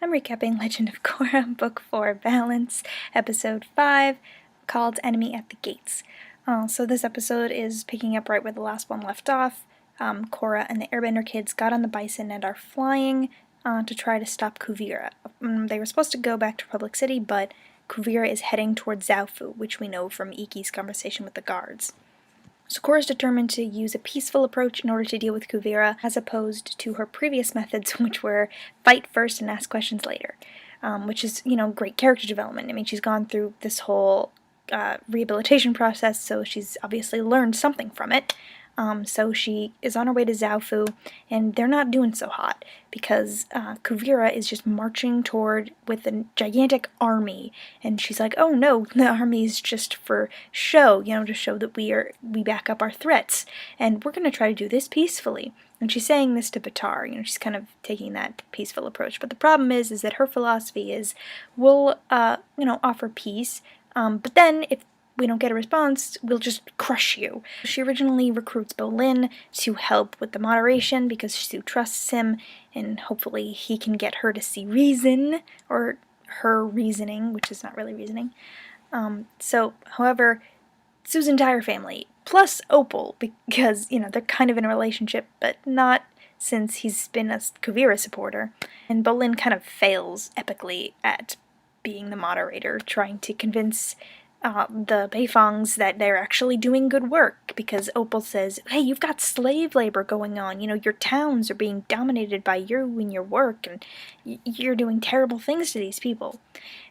I'm recapping Legend of Korra, Book 4, Balance, Episode 5, called Enemy at the Gates. So this episode is picking up right where the last one left off. Korra and the Airbender kids got on the bison and are flying to try to stop Kuvira. They were supposed to go back to Republic City, but Kuvira is heading towards Zoufu, which we know from Ikki's conversation with the guards. So Korra is determined to use a peaceful approach in order to deal with Kuvira, as opposed to her previous methods, which were fight first and ask questions later, which is, great character development. I mean, she's gone through this whole rehabilitation process, so she's obviously learned something from it. So she is on her way to Zoufu, and they're not doing so hot, because Kuvira is just marching toward with a gigantic army, and she's like, oh no, the army's just for show, to show that we back up our threats, and we're going to try to do this peacefully. And she's saying this to Batar, she's kind of taking that peaceful approach, but the problem is that her philosophy is, we'll, offer peace, but then if we don't get a response, we'll just crush you. She originally recruits Bolin to help with the moderation because Sue trusts him, and hopefully he can get her to see reason, or her reasoning, which is not really reasoning. However, Sue's entire family, plus Opal, because, they're kind of in a relationship, but not since he's been a Kuvira supporter, and Bolin kind of fails epically at being the moderator, trying to convince the Beifongs that they're actually doing good work, because Opal says, hey, you've got slave labor going on, your towns are being dominated by you and your work, and you're doing terrible things to these people.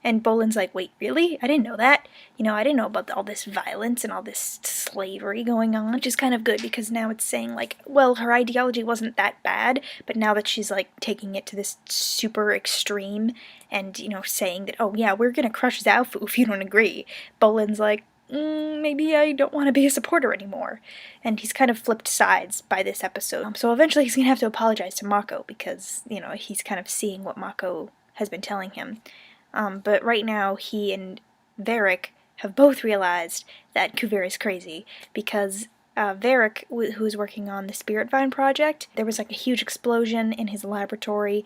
And Bolin's like, wait, really? I didn't know that. I didn't know about all this violence and all this slavery going on, which is kind of good, because now it's saying, well, her ideology wasn't that bad, but now that she's, taking it to this super extreme, and, saying that, oh, yeah, we're gonna crush Zoufu if you don't agree, Bolin's like, maybe I don't want to be a supporter anymore. And he's kind of flipped sides by this episode. So eventually he's gonna have to apologize to Mako, because, he's kind of seeing what Mako has been telling him. But right now, he and Varrick have both realized that Kuvira is crazy, because Varrick, who is working on the Spirit Vine project, there was a huge explosion in his laboratory.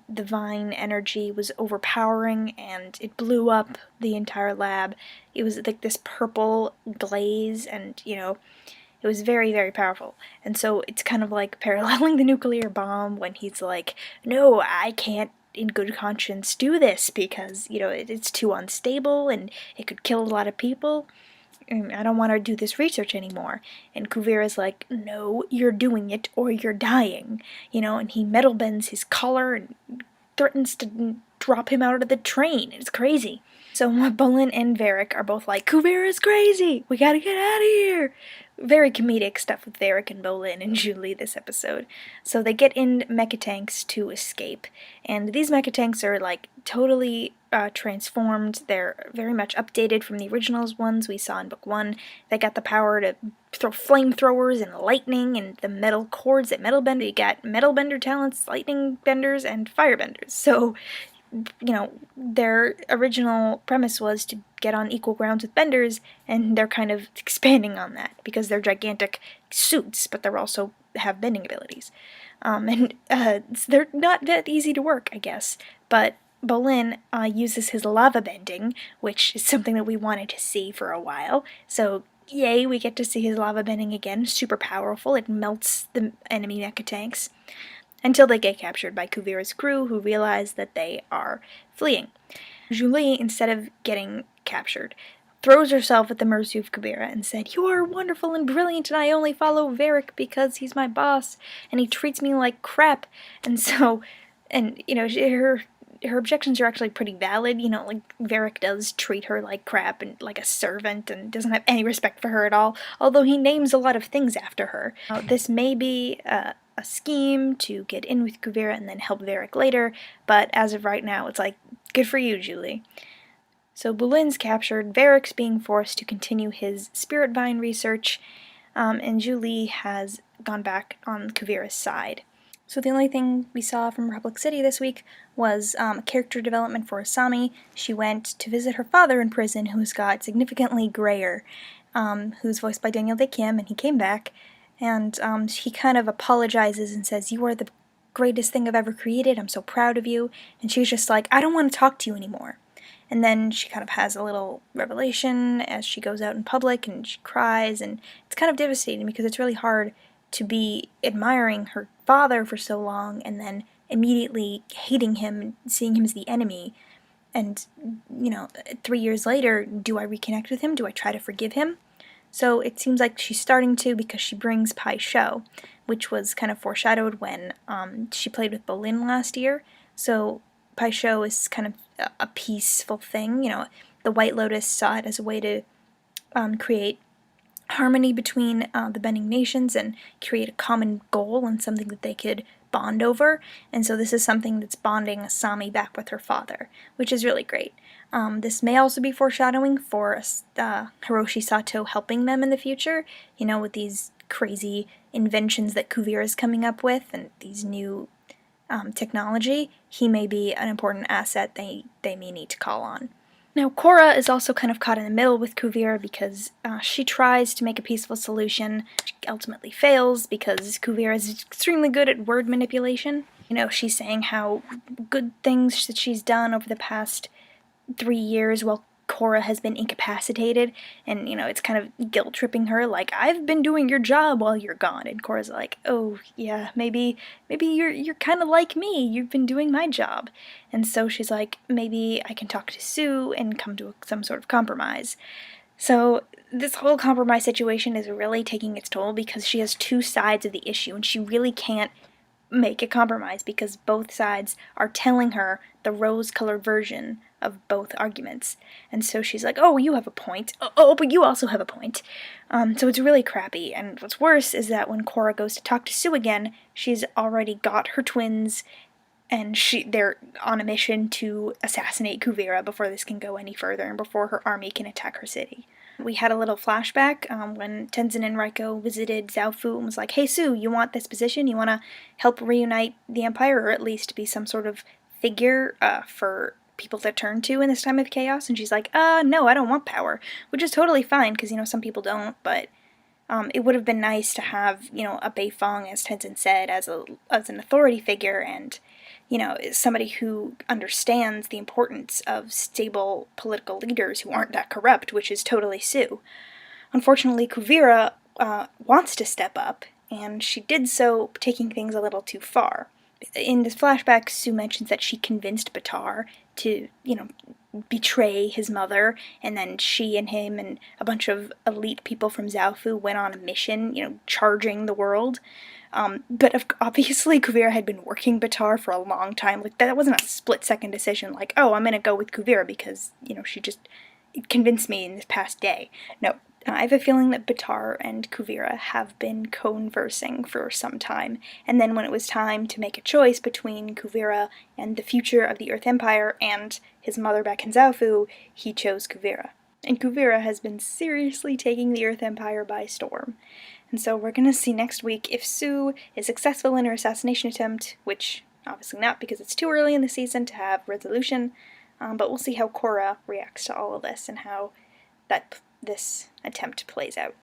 The vine energy was overpowering, and it blew up the entire lab. It was this purple glaze, and, it was very, very powerful. And so it's kind of paralleling the nuclear bomb, when he's like, no, I can't in good conscience do this, because, it's too unstable, and it could kill a lot of people. I don't want to do this research anymore. And Kuvira's like, no, you're doing it or you're dying. And he metal bends his collar and threatens to drop him out of the train. It's crazy. So Bolin and Varrick are both like, Kuvira's crazy! We gotta get out of here! Very comedic stuff with Varrick and Bolin and Julie this episode. So they get in mecha tanks to escape. And these mecha tanks are totally transformed. They're very much updated from the originals ones we saw in Book 1. They got the power to throw flamethrowers and lightning and the metal cords that metal bend. You got metal bender talents, lightning benders, and fire benders. So, their original premise was to get on equal grounds with benders, and they're kind of expanding on that, because they're gigantic suits, but they're also have bending abilities. They're not that easy to work, I guess, but Bolin uses his lava bending, which is something that we wanted to see for a while, so yay, we get to see his lava bending again. Super powerful. It melts the enemy mecha tanks, until they get captured by Kuvira's crew, who realize that they are fleeing. Julie, instead of getting captured, throws herself at the mercy of Kuvira and said, you are wonderful and brilliant, and I only follow Varrick because he's my boss, and he treats me like crap. And so, her objections are actually pretty valid. Varrick does treat her like crap and like a servant, and doesn't have any respect for her at all, although he names a lot of things after her. This may be a scheme to get in with Kuvira and then help Varrick later, but as of right now, it's good for you, Julie. So Bolin's captured, Varrick's being forced to continue his Spirit Vine research, and Julie has gone back on Kuvira's side. So the only thing we saw from Republic City this week was character development for Asami. She went to visit her father in prison, who's got significantly grayer, who's voiced by Daniel Day Kim, and he came back, and he kind of apologizes and says, you are the greatest thing I've ever created. I'm so proud of you. And she's just like, I don't want to talk to you anymore. And then she kind of has a little revelation as she goes out in public and she cries, and it's kind of devastating because it's really hard to be admiring her father for so long and then immediately hating him and seeing him as the enemy. And, 3 years later, do I reconnect with him? Do I try to forgive him? So it seems like she's starting to, because she brings Pai Sho, which was kind of foreshadowed when she played with Bolin last year. So Pai Sho is kind of a peaceful thing. The White Lotus saw it as a way to create harmony between the bending nations and create a common goal and something that they could bond over. And so this is something that's bonding Asami back with her father, which is really great. This may also be foreshadowing for Hiroshi Sato helping them in the future, with these crazy inventions that Kuvira is coming up with and these new technology. He may be an important asset they may need to call on. Now, Korra is also kind of caught in the middle with Kuvira because she tries to make a peaceful solution. She ultimately fails because Kuvira is extremely good at word manipulation. She's saying how good things that she's done over the past 3 years while Korra has been incapacitated, and it's kind of guilt-tripping her, like, I've been doing your job while you're gone, and Korra's like, oh yeah, maybe you're kind of like me, you've been doing my job. And so she's like, maybe I can talk to Sue and come to some sort of compromise. So this whole compromise situation is really taking its toll because she has two sides of the issue, and she really can't make a compromise because both sides are telling her the rose-colored version of both arguments. And so she's like, oh, you have a point. Oh, but you also have a point. So it's really crappy. And what's worse is that when Korra goes to talk to Sue again, she's already got her twins, and they're on a mission to assassinate Kuvira before this can go any further and before her army can attack her city. We had a little flashback when Tenzin and Raiko visited Zoufu and was like, hey Sue, you want this position? You want to help reunite the Empire, or at least be some sort of figure for people to turn to in this time of chaos? And she's like, no, I don't want power, which is totally fine because, some people don't, but it would have been nice to have, a Beifong, as Tenzin said, as an authority figure and, somebody who understands the importance of stable political leaders who aren't that corrupt, which is totally Sue. Unfortunately, Kuvira wants to step up, and she did so taking things a little too far. In this flashback, Sue mentions that she convinced Baatar to, betray his mother, and then she and him and a bunch of elite people from Zoufu went on a mission, charging the world. But obviously Kuvira had been working Baatar for a long time. Like, that wasn't a split-second decision, like, oh, I'm gonna go with Kuvira because, she just convinced me in this past day. No. I have a feeling that Baatar and Kuvira have been conversing for some time, and then when it was time to make a choice between Kuvira and the future of the Earth Empire and his mother back in Zoufu, he chose Kuvira. And Kuvira has been seriously taking the Earth Empire by storm. And so we're going to see next week if Sue is successful in her assassination attempt, which obviously not because it's too early in the season to have resolution, but we'll see how Korra reacts to all of this and how this attempt plays out.